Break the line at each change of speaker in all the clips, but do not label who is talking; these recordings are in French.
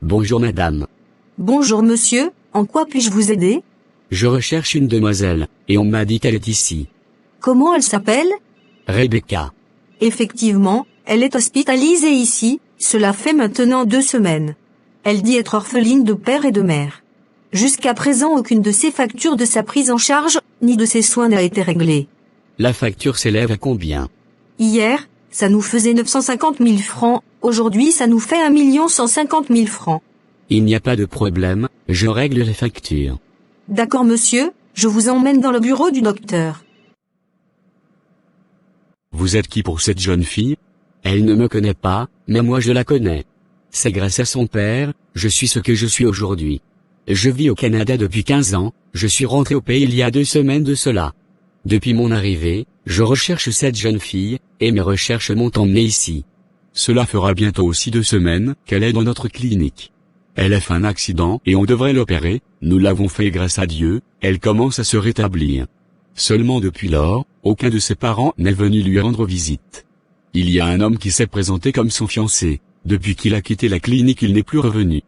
Bonjour madame.
Bonjour monsieur, en quoi puis-je vous aider?
Je recherche une demoiselle, et on m'a dit qu'elle est ici.
Comment elle s'appelle?
Rebecca.
Effectivement, elle est hospitalisée ici, cela fait maintenant 2 semaines. Elle dit être orpheline de père et de mère. Jusqu'à présent aucune de ses factures de sa prise en charge, ni de ses soins n'a été réglée.
La facture s'élève à combien?
Hier, ça nous faisait 950 000 francs, aujourd'hui ça nous fait 1 150 000 francs.
Il n'y a pas de problème, je règle les factures.
D'accord monsieur, je vous emmène dans le bureau du docteur.
Vous êtes qui pour cette jeune fille?
Elle ne me connaît pas, mais moi je la connais. C'est grâce à son père, je suis ce que je suis aujourd'hui. Je vis au Canada depuis 15 ans, je suis rentré au pays il y a 2 semaines de cela. Depuis mon arrivée, je recherche cette jeune fille, et mes recherches m'ont emmené ici.
Cela fera bientôt aussi 2 semaines qu'elle est dans notre clinique. Elle a fait un accident et on devrait l'opérer, nous l'avons fait grâce à Dieu, elle commence à se rétablir. Seulement depuis lors, aucun de ses parents n'est venu lui rendre visite. Il y a un homme qui s'est présenté comme son fiancé, depuis qu'il a quitté la clinique il n'est plus revenu.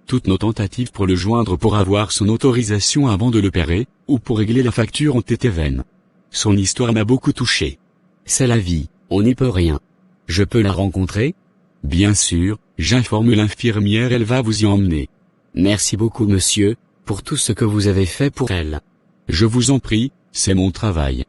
Toutes nos tentatives pour le joindre pour avoir son autorisation avant de l'opérer, ou pour régler la facture ont été vaines. Son histoire m'a beaucoup touché.
C'est la vie, on n'y peut rien. Je peux la rencontrer?
Bien sûr, j'informe l'infirmière, elle va vous y emmener.
Merci beaucoup monsieur, pour tout ce que vous avez fait pour elle.
Je vous en prie, c'est mon travail.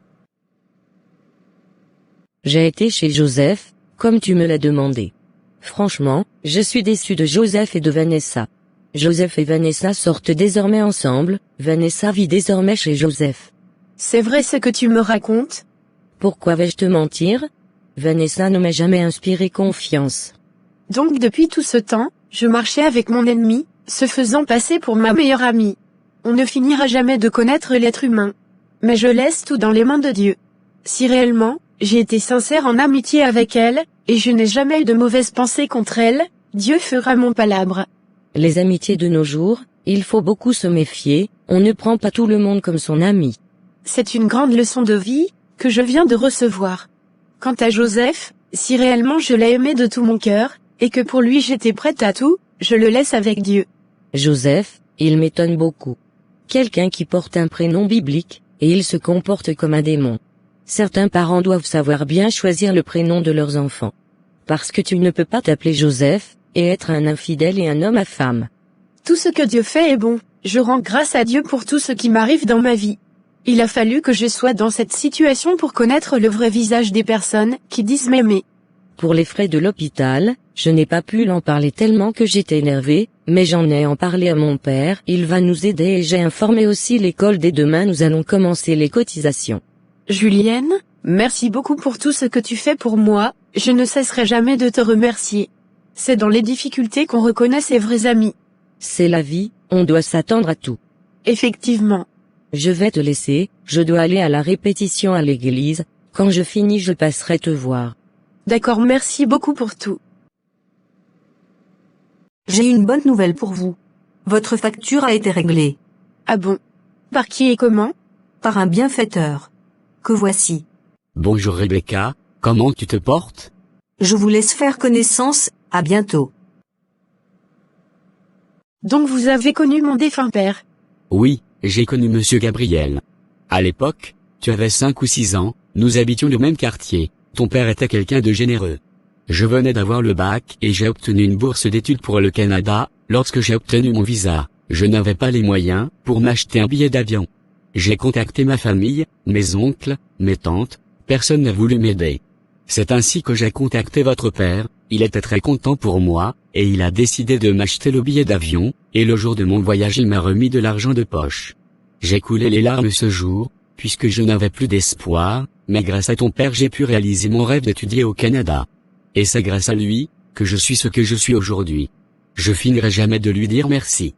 J'ai été chez Joseph, comme tu me l'as demandé. Franchement, je suis déçu de Joseph et de Vanessa. Joseph et Vanessa sortent désormais ensemble, Vanessa vit désormais chez Joseph.
C'est vrai ce que tu me racontes?
Pourquoi vais-je te mentir? Vanessa ne m'a jamais inspiré confiance.
Donc depuis tout ce temps, je marchais avec mon ennemi, se faisant passer pour ma meilleure amie. On ne finira jamais de connaître l'être humain. Mais je laisse tout dans les mains de Dieu. Si réellement, j'ai été sincère en amitié avec elle, et je n'ai jamais eu de mauvaises pensées contre elle, Dieu fera mon palabre.
Les amitiés de nos jours, il faut beaucoup se méfier, on ne prend pas tout le monde comme son ami.
C'est une grande leçon de vie, que je viens de recevoir. Quant à Joseph, si réellement je l'ai aimé de tout mon cœur, et que pour lui j'étais prête à tout, je le laisse avec Dieu.
Joseph, il m'étonne beaucoup. Quelqu'un qui porte un prénom biblique, et il se comporte comme un démon. Certains parents doivent savoir bien choisir le prénom de leurs enfants. Parce que tu ne peux pas t'appeler Joseph, et être un infidèle et un homme à femme.
Tout ce que Dieu fait est bon, je rends grâce à Dieu pour tout ce qui m'arrive dans ma vie. Il a fallu que je sois dans cette situation pour connaître le vrai visage des personnes qui disent m'aimer.
Pour les frais de l'hôpital, je n'ai pas pu l'en parler tellement que j'étais énervée, mais j'en ai en parlé à mon père, il va nous aider et j'ai informé aussi l'école dès demain nous allons commencer les cotisations.
Julienne, merci beaucoup pour tout ce que tu fais pour moi, je ne cesserai jamais de te remercier. C'est dans les difficultés qu'on reconnaît ses vrais amis.
C'est la vie, on doit s'attendre à tout.
Effectivement.
Je vais te laisser, je dois aller à la répétition à l'église, quand je finis je passerai te voir.
D'accord, merci beaucoup pour tout.
J'ai une bonne nouvelle pour vous. Votre facture a été réglée.
Ah bon? Par qui et comment?
Par un bienfaiteur. Que voici.
Bonjour Rebecca, comment tu te portes?
Je vous laisse faire connaissance, à bientôt.
Donc vous avez connu mon défunt père?
Oui, j'ai connu monsieur Gabriel. À l'époque, tu avais 5 ou 6 ans, nous habitions le même quartier, ton père était quelqu'un de généreux. Je venais d'avoir le bac et j'ai obtenu une bourse d'études pour le Canada, lorsque j'ai obtenu mon visa, je n'avais pas les moyens pour m'acheter un billet d'avion. J'ai contacté ma famille, mes oncles, mes tantes, personne n'a voulu m'aider. C'est ainsi que j'ai contacté votre père, il était très content pour moi, et il a décidé de m'acheter le billet d'avion, et le jour de mon voyage il m'a remis de l'argent de poche. J'ai coulé les larmes ce jour, puisque je n'avais plus d'espoir, mais grâce à ton père j'ai pu réaliser mon rêve d'étudier au Canada. Et c'est grâce à lui, que je suis ce que je suis aujourd'hui. Je finirai jamais de lui dire merci.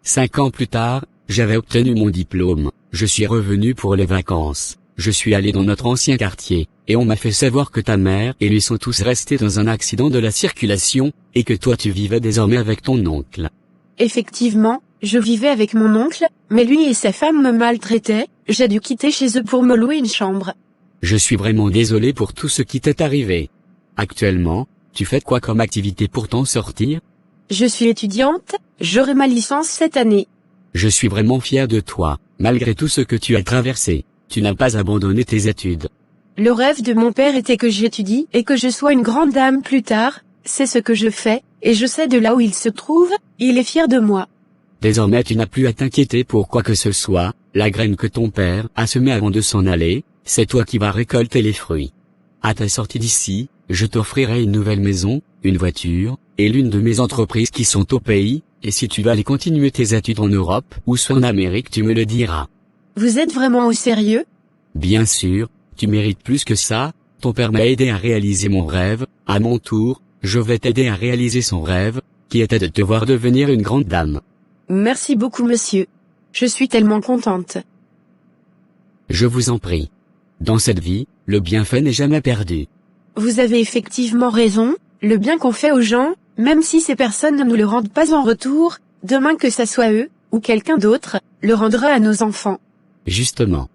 5 ans plus tard, j'avais obtenu mon diplôme, je suis revenu pour les vacances, je suis allé dans notre ancien quartier, et on m'a fait savoir que ta mère et lui sont tous restés dans un accident de la circulation, et que toi tu vivais désormais avec ton oncle.
Effectivement, je vivais avec mon oncle, mais lui et sa femme me maltraitaient, j'ai dû quitter chez eux pour me louer une chambre.
Je suis vraiment désolé pour tout ce qui t'est arrivé. Actuellement, tu fais quoi comme activité pour t'en sortir?
Je suis étudiante, j'aurai ma licence cette année.
Je suis vraiment fier de toi, malgré tout ce que tu as traversé. Tu n'as pas abandonné tes études.
Le rêve de mon père était que j'étudie et que je sois une grande dame plus tard, c'est ce que je fais, et je sais de là où il se trouve, il est fier de moi.
Désormais tu n'as plus à t'inquiéter pour quoi que ce soit, la graine que ton père a semée avant de s'en aller, c'est toi qui vas récolter les fruits. À ta sortie d'ici, je t'offrirai une nouvelle maison, une voiture, et l'une de mes entreprises qui sont au pays, et si tu vas aller continuer tes études en Europe ou soit en Amérique tu me le diras.
Vous êtes vraiment au sérieux?
Bien sûr, tu mérites plus que ça, ton père m'a aidé à réaliser mon rêve, à mon tour, je vais t'aider à réaliser son rêve, qui était de te voir devenir une grande dame.
Merci beaucoup monsieur. Je suis tellement contente.
Je vous en prie. Dans cette vie, le bienfait n'est jamais perdu.
Vous avez effectivement raison, le bien qu'on fait aux gens, même si ces personnes ne nous le rendent pas en retour, demain que ça soit eux, ou quelqu'un d'autre, le rendra à nos enfants.
Justement.